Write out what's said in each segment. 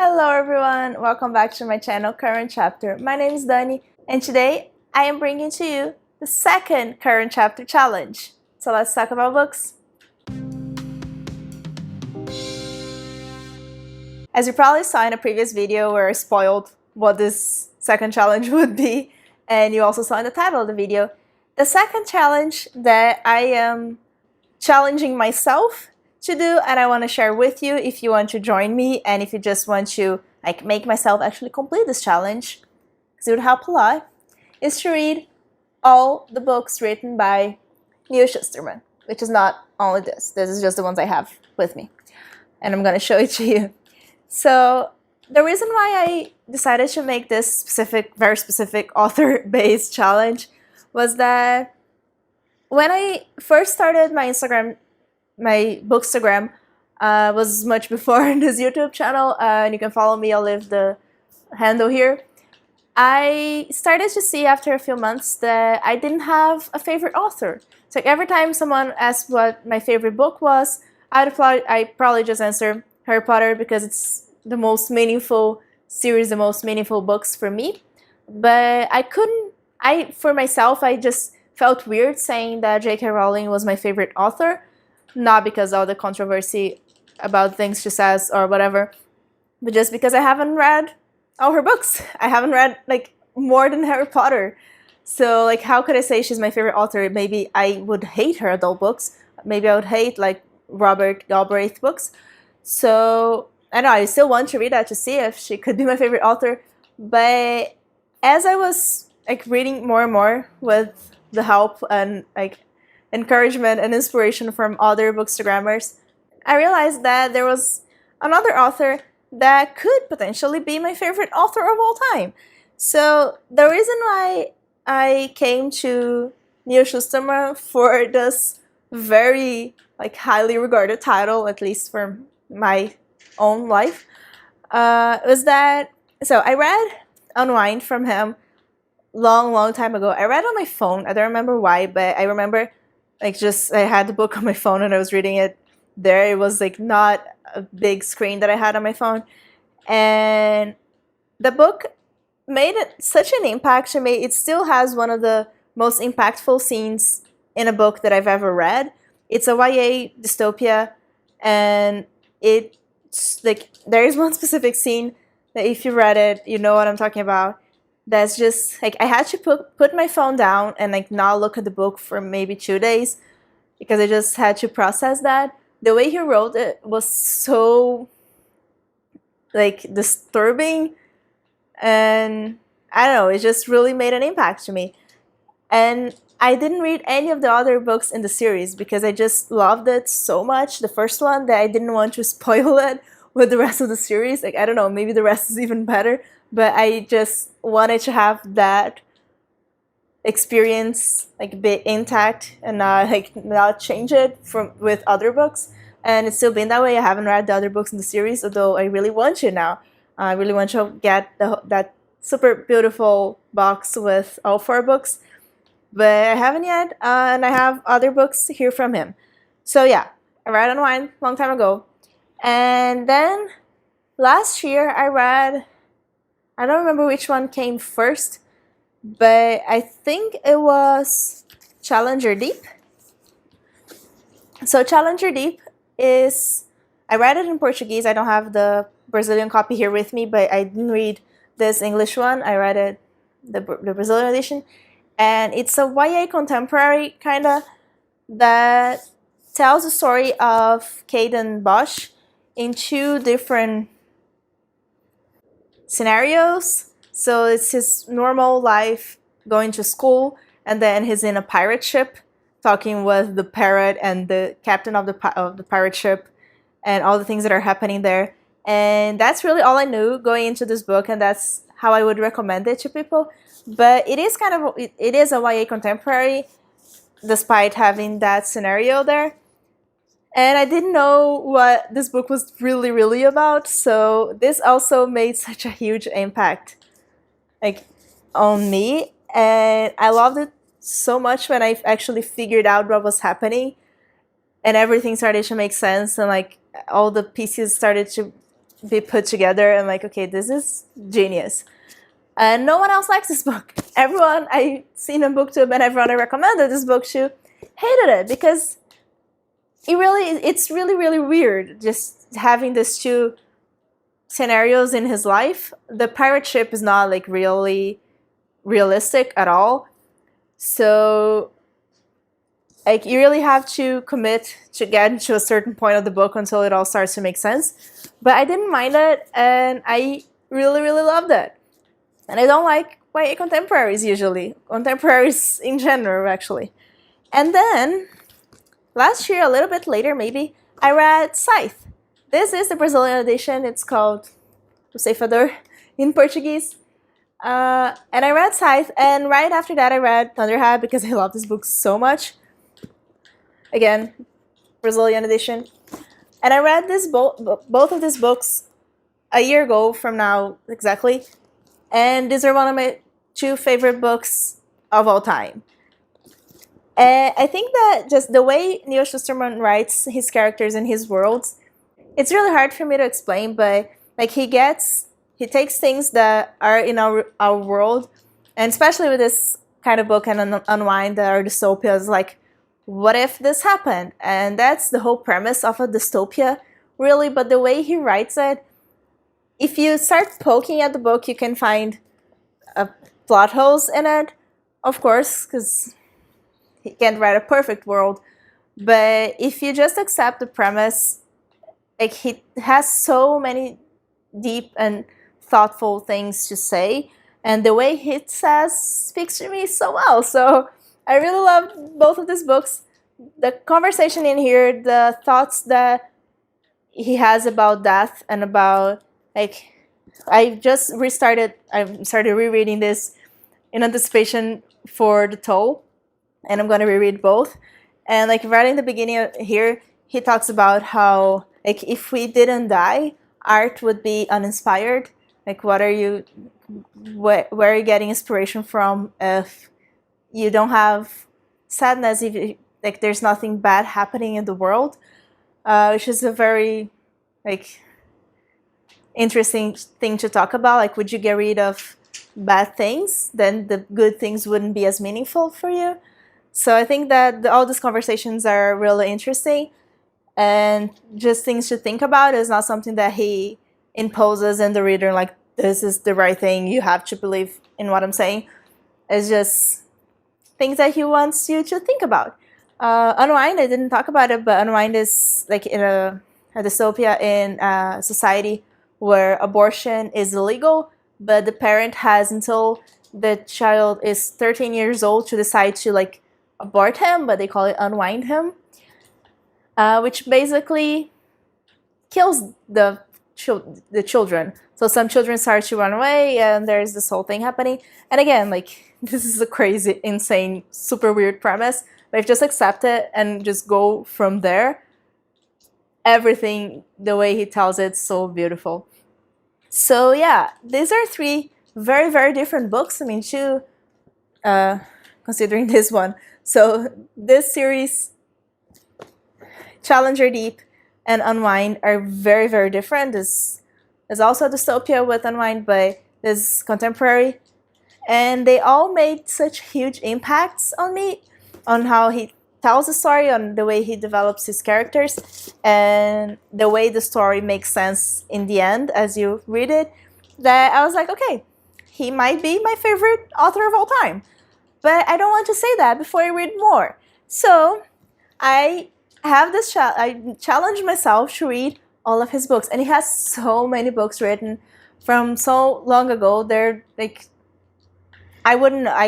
Hello everyone, welcome back to my channel Current Chapter. My name is Dani and today I am bringing to you the second Current Chapter challenge. So let's talk about books. As you probably saw in a previous video where I spoiled what this second challenge would be, and you also saw in the title of the video, the second challenge that I am challenging myself to do and I want to share with you if you want to join me and if you just want to make myself actually complete this challenge, because it would help a lot, is to read all the books written by Neal Shusterman, which is not only this is just the ones I have with me and I'm going to show it to you. So the reason why I decided to make this very specific author-based challenge was that when I first started my Bookstagram was much before this YouTube channel, and you can follow me, I'll leave the handle here. I started to see after a few months that I didn't have a favorite author. So every time someone asked what my favorite book was, I'd probably just answer Harry Potter because it's the most meaningful series, the most meaningful books for me. But for myself, I just felt weird saying that J.K. Rowling was my favorite author. Not because of all the controversy about things she says or whatever, but just because I haven't read all her books. I haven't read more than Harry Potter. So how could I say she's my favorite author? Maybe I would hate her adult books. Maybe I would hate Robert Galbraith books. So I know I still want to read that to see if she could be my favorite author. But as I was reading more and more with the help and encouragement and inspiration from other bookstagrammers, I realized that there was another author that could potentially be my favorite author of all time. So the reason why I came to Neal Shusterman for this very highly regarded title, at least for my own life, was that, so I read Unwind from him long time ago. I read on my phone. I don't remember why, but I remember I had the book on my phone and I was reading it there. It was not a big screen that I had on my phone. And the book made such an impact to me. It still has one of the most impactful scenes in a book that I've ever read. It's a YA dystopia, and it's there is one specific scene that if you read it, you know what I'm talking about. That's just I had to put my phone down and not look at the book for maybe 2 days because I just had to process that. The way he wrote it was so disturbing, and I don't know, it just really made an impact to me. And I didn't read any of the other books in the series because I just loved it so much, the first one, that I didn't want to spoil it with the rest of the series. I don't know, maybe the rest is even better. But I just wanted to have that experience be intact and not change it with other books. And it's still been that way. I haven't read the other books in the series, although I really want to now. I really want to get that super beautiful box with all 4 books, but I haven't yet. And I have other books here from him. So yeah, I read Unwind a long time ago, and then last year I read, I don't remember which one came first, but I think it was Challenger Deep. So Challenger Deep is, I read it in Portuguese. I don't have the Brazilian copy here with me, but I didn't read this English one. I read it, the Brazilian edition. And it's a YA contemporary kinda that tells the story of Caden Bosch in 2 different scenarios. So it's his normal life going to school, and then he's in a pirate ship talking with the parrot and the captain of the pirate ship and all the things that are happening there. And that's really all I knew going into this book, and that's how I would recommend it to people. But it is it is a YA contemporary despite having that scenario there. And I didn't know what this book was really about, so this also made such a huge impact on me, and I loved it so much when I actually figured out what was happening and everything started to make sense, and all the pieces started to be put together. I'm like, okay, this is genius. And no one else likes this book. Everyone I've seen on BookTube and everyone I recommended this book to hated it because it's really, really weird just having these two scenarios in his life. The pirate ship is not like really realistic at all. So like you really have to commit to get to a certain point of the book until it all starts to make sense. But I didn't mind it, and I really, really loved it. And I don't like YA contemporaries usually. Contemporaries in general, actually. And then, last year, a little bit later maybe, I read Scythe. This is the Brazilian edition. It's called O Ceifador in Portuguese. And I read Scythe, and right after that I read Thunderhead because I love this book so much. Again, Brazilian edition. And I read both of these books a year ago from now, exactly. And these are one of my two favorite books of all time. And I think that just the way Neal Shusterman writes his characters and his worlds, it's really hard for me to explain, but like he takes things that are in our world, and especially with this kind of book and Unwind that are dystopias, like, what if this happened? And that's the whole premise of a dystopia, really, but the way he writes it, if you start poking at the book, you can find plot holes in it, of course, because he can't write a perfect world. But if you just accept the premise, like he has so many deep and thoughtful things to say, and the way he says speaks to me so well. So I really love both of these books. The conversation in here, the thoughts that he has about death and about like, I started rereading this in anticipation for The Toll, and I'm going to reread both. And like right in the beginning here, he talks about how like if we didn't die, art would be uninspired. Like where are you getting inspiration from if you don't have sadness, if like there's nothing bad happening in the world, which is a very like interesting thing to talk about. Like, would you get rid of bad things, then the good things wouldn't be as meaningful for you. So I think that all these conversations are really interesting and just things to think about. Is not something that he imposes in the reader, like this is the right thing, you have to believe in what I'm saying. It's just things that he wants you to think about. Unwind, I didn't talk about it, but Unwind is like in a dystopia in a society where abortion is illegal, but the parent has until the child is 13 years old to decide to like abort him, but they call it unwind him, which basically kills the children. So some children start to run away, and there's this whole thing happening. And again, like this is a crazy, insane, super weird premise, but if you just accept it and just go from there, everything, the way he tells it, so beautiful. So yeah, these are three very, very different books. I mean, two, considering this one. So this series, Challenger Deep and Unwind, are very, very different. This is also a dystopia with Unwind, but this is contemporary. And they all made such huge impacts on me, on how he tells the story, on the way he develops his characters, and the way the story makes sense in the end as you read it, that I was like, okay, he might be my favorite author of all time. But I don't want to say that before I read more. So I have this I challenge myself to read all of his books, and he has so many books written from so long ago. They're like, I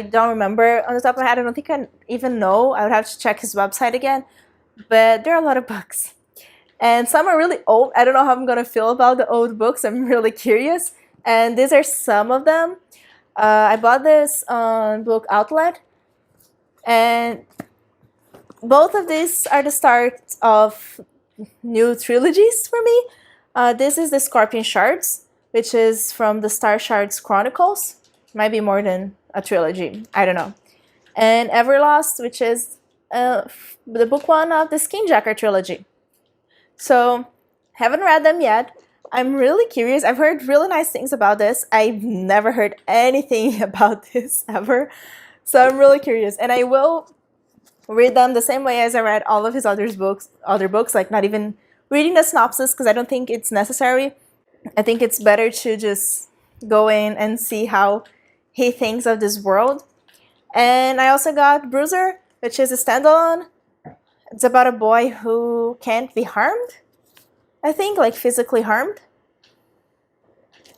don't remember on the top of my head. I don't think I even know. I would have to check his website again. But there are a lot of books. And some are really old. I don't know how I'm going to feel about the old books. I'm really curious. And these are some of them. I bought this on Book Outlet. And both of these are the start of new trilogies for me. This is the Scorpion Shards, which is from the Star Shards Chronicles. Might be more than a trilogy, I don't know. And Everlost, which is the book one of the Skinjacker trilogy. So, haven't read them yet. I'm really curious. I've heard really nice things about this. I've never heard anything about this ever. So I'm really curious. And I will read them the same way as I read all of his other books, like not even reading the synopsis because I don't think it's necessary. I think it's better to just go in and see how he thinks of this world. And I also got Bruiser, which is a standalone. It's about a boy who can't be harmed. I think, like physically harmed.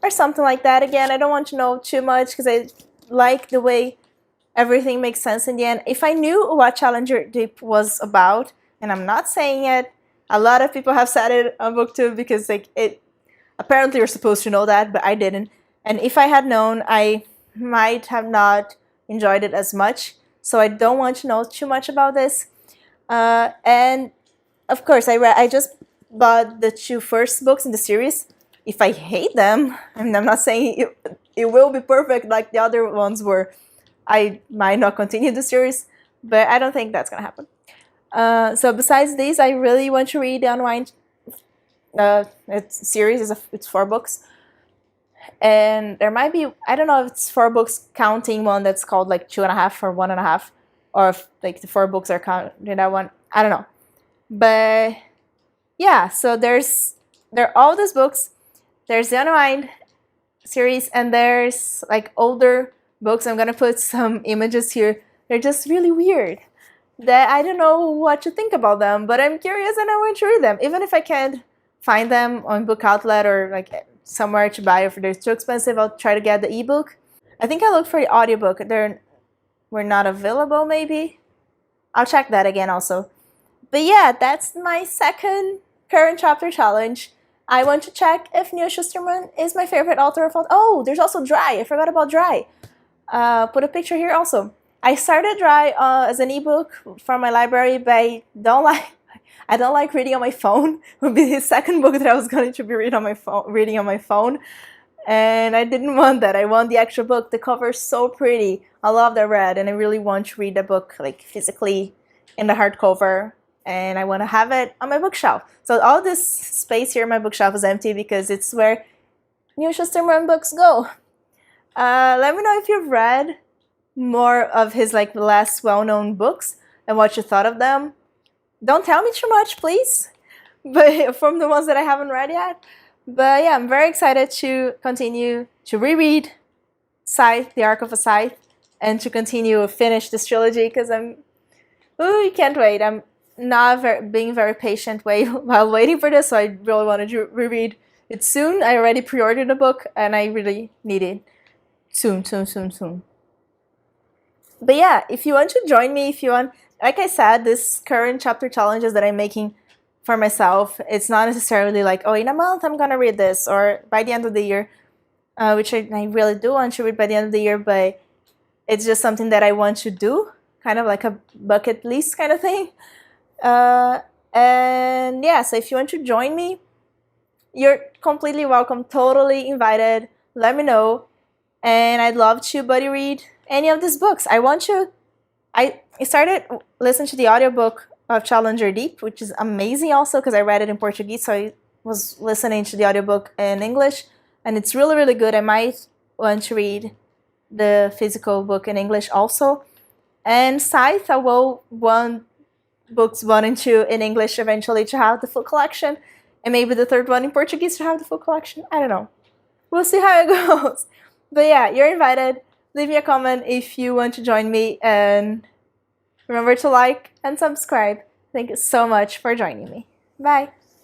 Or something like that. Again, I don't want to know too much because I like the way everything makes sense in the end. If I knew what Challenger Deep was about, and I'm not saying it, a lot of people have said it on BookTube because like it apparently you're supposed to know that, but I didn't. And if I had known, I might have not enjoyed it as much. So I don't want to know too much about this. And of course, I just bought the 2 first books in the series. If I hate them, and I'm not saying it will be perfect like the other ones were, I might not continue the series, but I don't think that's gonna happen. So besides these, I really want to read the Unwind series. It's 4 books. And there might be, I don't know if it's 4 books counting one that's called like 2.5 or 1.5, or if like the 4 books are counting that one. I don't know. But yeah, so there are all these books. There's the Unwind series, and there's like older books. I'm gonna put some images here. They're just really weird. That I don't know what to think about them, but I'm curious and I want to read them. Even if I can't find them on Book Outlet or like somewhere to buy, if they're too expensive, I'll try to get the ebook. I think I looked for the audiobook. They were not available, maybe. I'll check that again also. But yeah, that's my second current chapter challenge. I want to check if Neal Shusterman is my favorite author of all. Oh, there's also Dry. I forgot about Dry. Put a picture here also. I started Dry as an ebook from my library, but I don't like reading on my phone. It would be the second book that I was going to be reading on my phone. And I didn't want that. I want the actual book. The cover is so pretty. I love the red, and I really want to read the book like physically in the hardcover. And I want to have it on my bookshelf. So all this space here in my bookshelf is empty because it's where Neal Shusterman books go. Let me know if you've read more of his like less well-known books and what you thought of them. Don't tell me too much, please, but from the ones that I haven't read yet. But yeah, I'm very excited to continue to reread Scythe, The Arc of a Scythe, and to finish this trilogy because I can't wait. I'm not being very patient while waiting for this, so I really wanted to reread it soon. I already pre-ordered the book, and I really need it soon. But yeah, if you want to join me, like I said, this current chapter challenges that I'm making for myself, it's not necessarily like, oh, in a month I'm gonna read this, or by the end of the year, which I really do want to read by the end of the year, but it's just something that I want to do, kind of like a bucket list kind of thing. And yeah, so if you want to join me, you're completely welcome, totally invited. Let me know, and I'd love to buddy read any of these books. I started listening to the audiobook of Challenger Deep, which is amazing also because I read it in Portuguese, so I was listening to the audiobook in English, and it's really, really good. I might want to read the physical book in English also. And Scythe, I will want books 1 and 2 in English eventually to have the full collection, and maybe the 3rd one in Portuguese to have the full collection. I don't know. We'll see how it goes. But yeah, you're invited. Leave me a comment if you want to join me, and remember to like and subscribe. Thank you so much for joining me. Bye!